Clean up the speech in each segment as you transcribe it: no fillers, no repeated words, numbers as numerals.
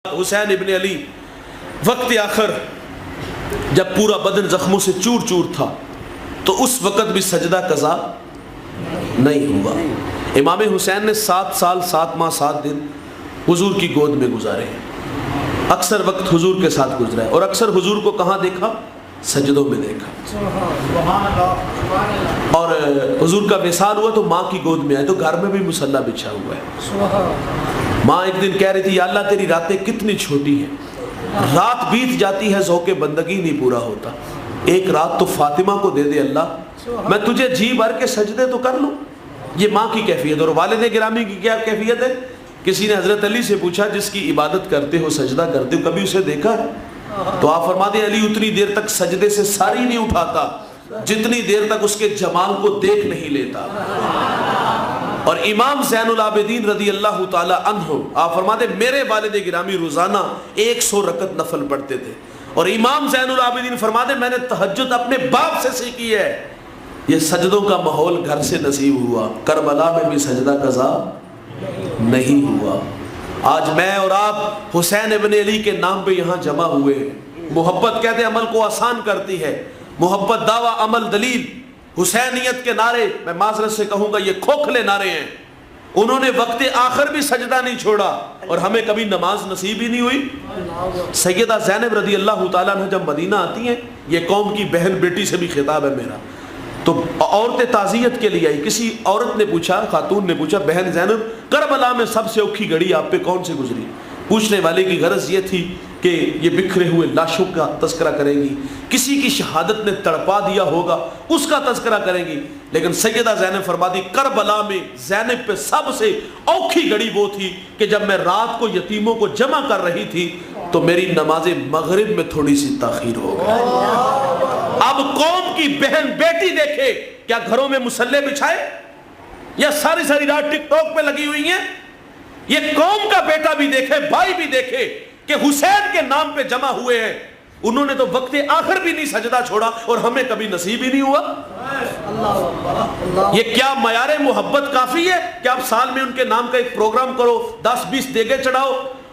حسین ابن علی وقت آخر جب پورا بدن زخموں سے چور چور تھا تو اس وقت بھی سجدہ قضا نہیں ہوا۔ امام حسین نے 7 سال 7 ماہ 7 دن حضور کی گود میں گزارے ہیں، اکثر وقت حضور کے ساتھ گزرا ہے، اور اکثر حضور کو کہاں دیکھا؟ سجدوں میں دیکھا۔ اور حضور کا وصال ہوا تو ماں کی گود میں آئے تو گھر میں بھی مصلی بچھا ہوا ہے۔ ماں ایک دن کہہ رہی تھی، یا اللہ تیری راتیں کتنی چھوٹی ہیں، رات بیت جاتی ہے ذوق بندگی نہیں پورا ہوتا، ایک رات تو فاطمہ کو دے دے اللہ، میں تجھے جی بھر کے سجدے تو کر لوں۔ یہ ماں کی کیفیت۔ اور والد گرامی کی کیا کیفیت ہے؟ کسی نے حضرت علی سے پوچھا، جس کی عبادت کرتے ہو سجدہ کرتے ہو کبھی اسے دیکھا ہے؟ تو آپ فرماتے ہیں علی اتنی دیر تک سجدے سے ساری نہیں اٹھاتا جتنی دیر تک اس کے جمال کو دیکھ نہیں لیتا۔ اور امام زین العابدین رضی اللہ تعالی عنہ آپ فرماتے ہیں میرے والد گرامی روزانہ 100 رکعت نفل پڑھتے تھے، اور امام زین العابدین فرماتے ہیں میں نے تہجد اپنے باپ سے سیکھی ہے۔ یہ سجدوں کا ماحول گھر سے نصیب ہوا، کربلا میں بھی سجدہ قضا نہیں ہوا۔ آج میں اور آپ حسین ابن علی کے نام پہ یہاں جمع ہوئے ہیں۔ محبت کہتے ہیں عمل کو آسان کرتی ہے، محبت دعویٰ عمل دلیل۔ حسینیت کے نعرے میں معذرت سے کہوں گا یہ کھوکھلے نعرے ہیں۔ انہوں نے وقت آخر بھی سجدہ نہیں چھوڑا، اور ہمیں کبھی نماز نصیب ہی نہیں ہوئی۔ سیدہ زینب رضی اللہ تعالیٰ عنہ جب مدینہ آتی ہیں، یہ قوم کی بہن بیٹی سے بھی خطاب ہے میرا، تو عورتیں تعزیت کے لیے آئی۔ کسی عورت نے پوچھا، خاتون نے پوچھا، بہن زینب کربلا میں سب سے اوکھی گھڑی آپ پہ کون سے گزری؟ پوچھنے والے کی غرض یہ تھی کہ یہ بکھرے ہوئے لاشوں کا تذکرہ کریں گی، کسی کی شہادت نے تڑپا دیا ہوگا اس کا تذکرہ کریں گی، لیکن سیدہ زینب فرماتی کربلا میں زینب پہ سب سے اوکھی گھڑی وہ تھی کہ جب میں رات کو یتیموں کو جمع کر رہی تھی تو میری نماز مغرب میں تھوڑی سی تاخیر ہو گئی۔ اب قوم کی بہن بیٹی دیکھے، کیا گھروں میں مصلی بچھائے یا ساری ساری رات ٹک ٹاک پہ لگی ہوئی ہیں؟ یہ قوم کا بیٹا بھی دیکھے، بھائی بھی دیکھے کہ حسین کے نام پہ جمع ہوئے ہیں، انہوں نے تو وقت آخر بھی نہیں سجدہ چھوڑا، اور ہمیں کبھی نصیب ہی نہیں ہوا۔ یہ کیا معیار محبت کافی ہے کہ آپ سال میں ان کے نام کا ایک پروگرام کرو، 10-20 دیگے چڑھاؤ،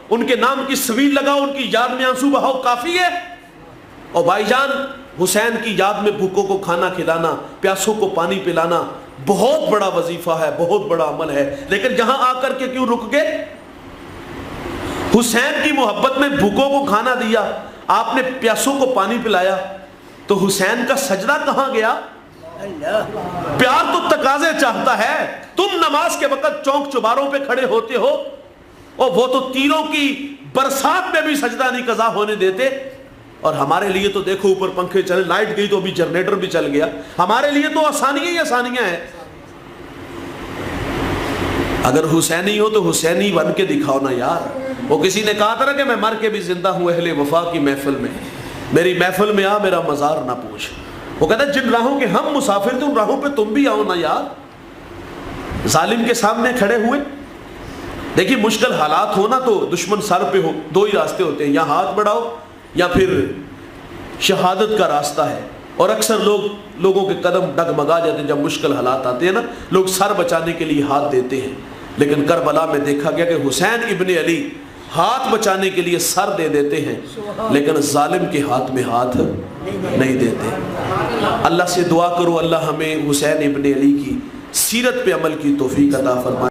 ان کے نام کی سویل لگاؤ، ان کی یاد میں آنسو بہاؤ، کافی ہے؟ اور بھائی جان، حسین کی یاد میں بھوکوں کو کھانا کھلانا، پیاسوں کو پانی پلانا بہت بڑا وظیفہ ہے، بہت بڑا عمل ہے، لیکن جہاں آ کر کے کیوں رک گئے؟ حسین کی محبت میں بھوکوں کو کھانا دیا، آپ نے پیاسوں کو پانی پلایا، تو حسین کا سجدہ کہاں گیا؟ پیار تو تقاضے چاہتا ہے۔ تم نماز کے وقت چوک چوباروں پہ کھڑے ہوتے ہو، اور وہ تو تیروں کی برسات میں بھی سجدہ نہیں قضا ہونے دیتے، اور ہمارے لیے تو دیکھو اوپر پنکھے چلے، لائٹ گئی تو ابھی جنریٹر بھی چل گیا، ہمارے لیے تو آسانیاں ہی آسانیاں ہیں۔ اگر حسینی ہو تو حسینی بن کے دکھاؤ نا یار۔ وہ کسی نے کہا تھا نا کہ میں مر کے بھی زندہ ہوں اہل وفا کی محفل میں، میری محفل میں آ میرا مزار نہ پوچھ۔ وہ کہتا ہے جن راہوں کے ہم مسافر تھے ان راہوں پہ تم بھی آؤ نا یار۔ ظالم کے سامنے کھڑے ہوئے، دیکھیے مشکل حالات ہونا تو دشمن سر پہ ہو، 2 ہی راستے ہوتے ہیں، یا ہاتھ بڑھاؤ یا پھر شہادت کا راستہ ہے۔ اور اکثر لوگوں کے قدم ڈگمگا جاتے ہیں جب مشکل حالات آتے ہیں نا، لوگ سر بچانے کے لیے ہاتھ دیتے ہیں، لیکن کربلا میں دیکھا گیا کہ حسین ابن علی ہاتھ بچانے کے لیے سر دے دیتے ہیں، لیکن ظالم کے ہاتھ میں ہاتھ نہیں دیتے۔ اللہ سے دعا کرو اللہ ہمیں حسین ابن علی کی سیرت پہ عمل کی توفیق عطا فرمائے۔